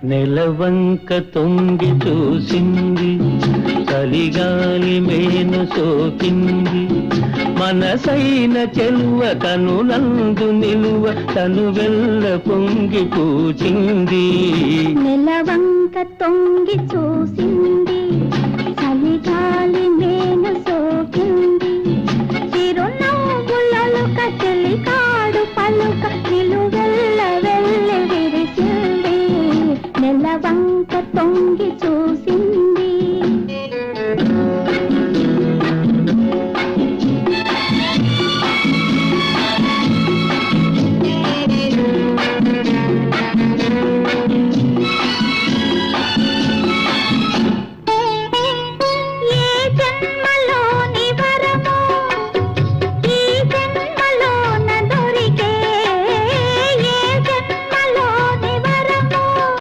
నెలవంక తొంగి చూసింది, చలిగాలి మేను సోకింది, మనసైన చెలువ కనులందు నిలువ తను వెల్ల పొంగి పూచింది. నెలవంక తొంగి చూసింది, చలిగాలి మేను సోకింది, చిరునవ్వులలుక చెలికాడు పలుక నిలువెల్ల వెళ్ళి విరిసింది. నెలవంక తొంగి చూసింది.